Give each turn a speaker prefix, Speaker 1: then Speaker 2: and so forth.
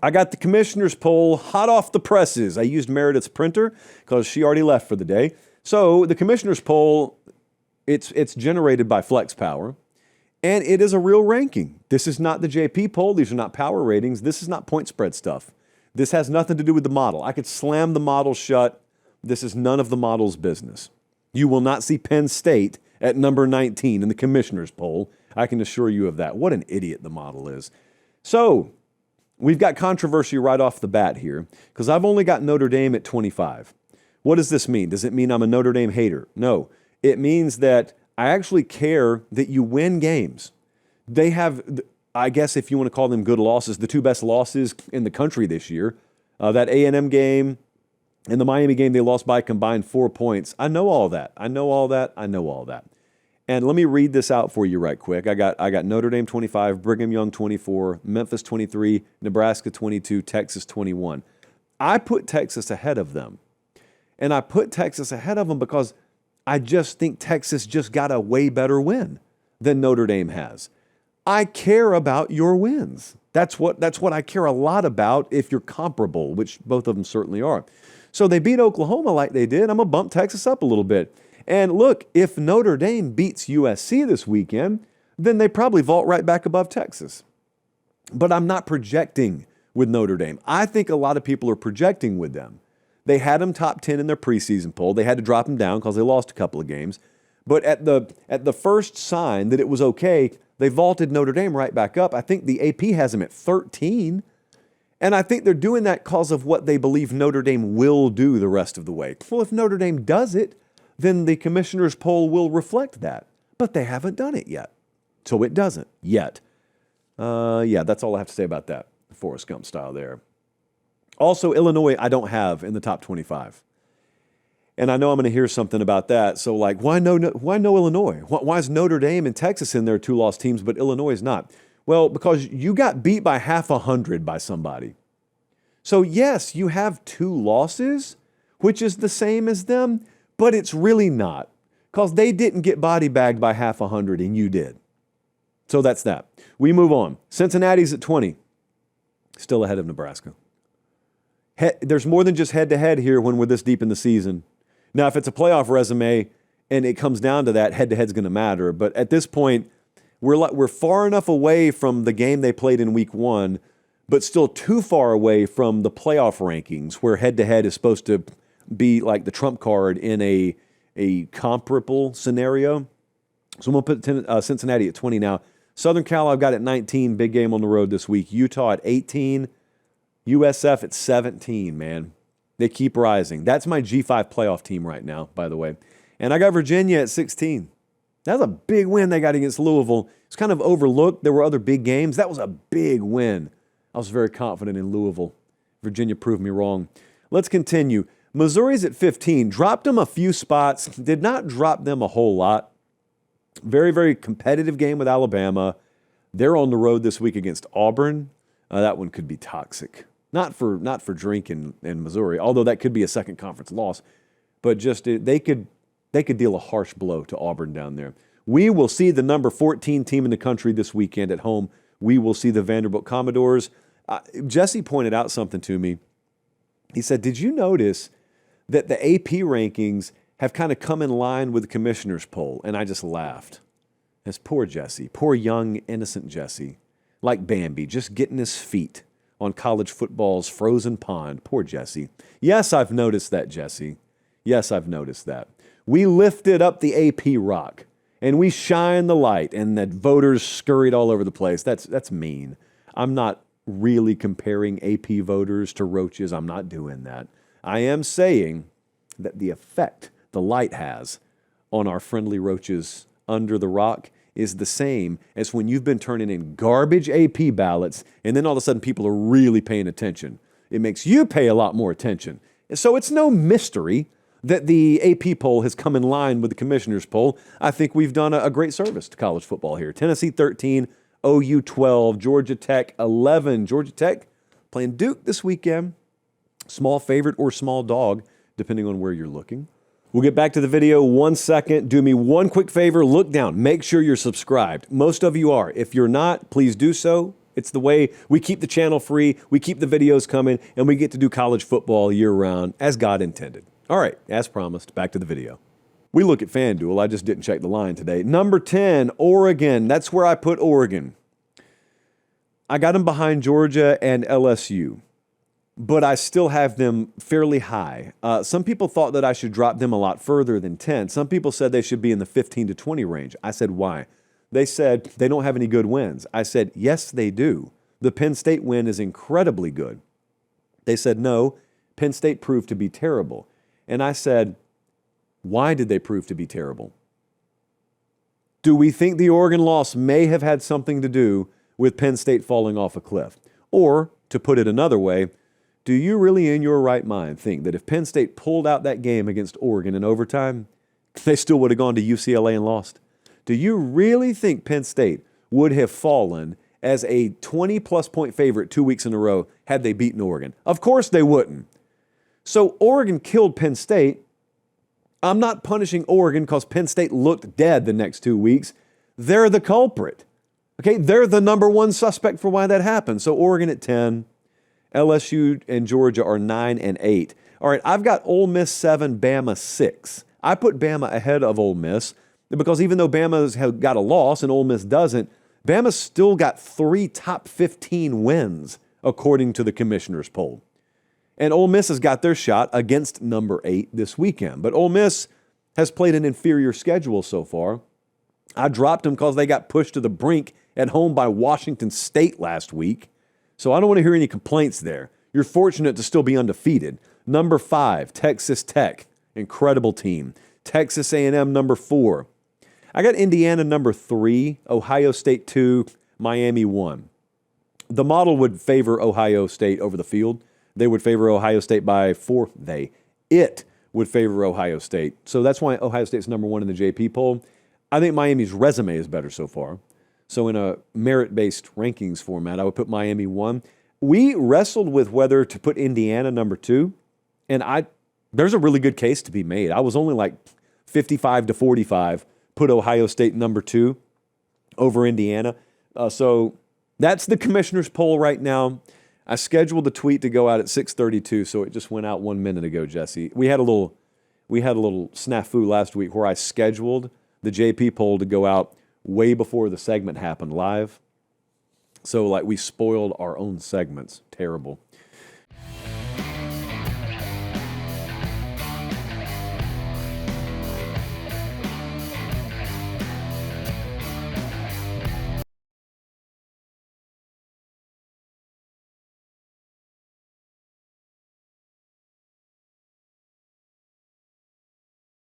Speaker 1: I got the commissioner's poll hot off the presses. I used Meredith's printer because she already left for the day. So the commissioner's poll, it's generated by Flex Power, and it is a real ranking. This is not the JP poll. These are not power ratings. This is not point spread stuff. This has nothing to do with the model. I could slam the model shut. This is none of the model's business. You will not see Penn State at number 19 in the commissioner's poll. I can assure you of that. What an idiot the model is. So we've got controversy right off the bat here because I've only got Notre Dame at 25. What does this mean? Does it mean I'm a Notre Dame hater? No. It means that I actually care that you win games. They have, I guess if you want to call them good losses, the two best losses in the country this year. That A&M game and the Miami game, they lost by a combined 4 points. I know all that. I know all that. And let me read this out for you right quick. I got Notre Dame 25, Brigham Young 24, Memphis 23, Nebraska 22, Texas 21. I put Texas ahead of them. And I put Texas ahead of them because I just think Texas just got a way better win than Notre Dame has. I care about your wins. That's what I care a lot about if you're comparable, which both of them certainly are. So they beat Oklahoma like they did. I'm going to bump Texas up a little bit. And look, if Notre Dame beats USC this weekend, then they probably vault right back above Texas. But I'm not projecting with Notre Dame. I think a lot of people are projecting with them. They had them top 10 in their preseason poll. They had to drop them down because they lost a couple of games. But at the first sign that it was okay, they vaulted Notre Dame right back up. I think the AP has them at 13. And I think they're doing that because of what they believe Notre Dame will do the rest of the way. Well, if Notre Dame does it, then the commissioner's poll will reflect that. But they haven't done it yet. So it doesn't yet. Yeah, that's all I have to say about that. Forrest Gump style there. Also, Illinois, I don't have in the top 25. And I know I'm going to hear something about that. So, like, why no Illinois? Why is Notre Dame and Texas in there, two lost teams, but Illinois is not? Well, because you got beat by 100 by somebody. So, yes, you have two losses, which is the same as them, but it's really not. Because they didn't get body bagged by 100 and you did. So that's that. We move on. Cincinnati's at 20. Still ahead of Nebraska. There's more than just head-to-head here when we're this deep in the season. Now, if it's a playoff resume and it comes down to that, head-to-head's going to matter. But at this point, we're far enough away from the game they played in week 1, but still too far away from the playoff rankings where head-to-head is supposed to be like the trump card in a comparable scenario. So I'm going to put Cincinnati at 20 now. Southern Cal, I've got at 19, big game on the road this week. Utah at 18. USF at 17, man. They keep rising. That's my G5 playoff team right now, by the way. And I got Virginia at 16. That was a big win they got against Louisville. It's kind of overlooked. There were other big games. That was a big win. I was very confident in Louisville. Virginia proved me wrong. Let's continue. Missouri's at 15. Dropped them a few spots. Did not drop them a whole lot. Very, very competitive game with Alabama. They're on the road this week against Auburn. That one could be toxic. Not for drink in Missouri, although that could be a second conference loss. But just they could deal a harsh blow to Auburn down there. We will see the number 14 team in the country this weekend at home. We will see the Vanderbilt Commodores. Jesse pointed out something to me. He said, did you notice that the AP rankings have kind of come in line with the commissioner's poll? And I just laughed. That's poor Jesse, poor young, innocent Jesse, like Bambi, just getting his feet on college football's frozen pond. Poor Jesse. Yes, I've noticed that, Jesse. Yes, I've noticed that. We lifted up the AP rock, and we shine the light, and the voters scurried all over the place. That's mean. I'm not really comparing AP voters to roaches. I'm not doing that. I am saying that the effect the light has on our friendly roaches under the rock is the same as when you've been turning in garbage AP ballots and then all of a sudden people are really paying attention. It makes you pay a lot more attention. So it's no mystery that the AP poll has come in line with the commissioner's poll. I think we've done a great service to college football here. Tennessee 13, OU 12, Georgia Tech 11. Georgia Tech playing Duke this weekend. Small favorite or small dog, depending on where you're looking. We'll get back to the video 1 second. Do me one quick favor. Look down. Make sure you're subscribed. Most of you are. If you're not, please do so. It's the way we keep the channel free, we keep the videos coming, and we get to do college football year-round as God intended. All right, as promised, back to the video. We look at FanDuel. I just didn't check the line today. Number 10, Oregon. That's where I put Oregon. I got them behind Georgia and LSU, but I still have them fairly high. Some people thought that I should drop them a lot further than 10. Some people said they should be in the 15 to 20 range. I said, why? They said they don't have any good wins. I said, yes, they do. The Penn State win is incredibly good. They said, no, Penn State proved to be terrible. And I said, why did they prove to be terrible? Do we think the Oregon loss may have had something to do with Penn State falling off a cliff? Or, to put it another way, do you really in your right mind think that if Penn State pulled out that game against Oregon in overtime, they still would have gone to UCLA and lost? Do you really think Penn State would have fallen as a 20-plus point favorite 2 weeks in a row had they beaten Oregon? Of course they wouldn't. So Oregon killed Penn State. I'm not punishing Oregon because Penn State looked dead the next 2 weeks. They're the culprit. Okay, they're the number one suspect for why that happened. So Oregon at 10, LSU and Georgia are 9 and 8. All right, I've got Ole Miss 7, Bama 6. I put Bama ahead of Ole Miss because even though Bama's got a loss and Ole Miss doesn't, Bama's still got 3 top 15 wins according to the commissioner's poll. And Ole Miss has got their shot against number 8 this weekend. But Ole Miss has played an inferior schedule so far. I dropped them because they got pushed to the brink at home by Washington State last week. So I don't want to hear any complaints there. You're fortunate to still be undefeated. Number 5, Texas Tech. Incredible team. Texas A&M, number 4. I got Indiana, number 3. Ohio State, 2. Miami, 1. The model would favor Ohio State over the field. They would favor Ohio State by 4. It would favor Ohio State. So that's why Ohio State's number 1 in the JP poll. I think Miami's resume is better so far. So in a merit-based rankings format, I would put Miami 1. We wrestled with whether to put Indiana number 2, and there's a really good case to be made. I was only like 55 to 45, put Ohio State number 2 over Indiana. So that's the commissioner's poll right now. I scheduled the tweet to go out at 6:32, so it just went out 1 minute ago, Jesse. We had a little snafu last week where I scheduled the JP poll to go out way before the segment happened live. So we spoiled our own segments. Terrible.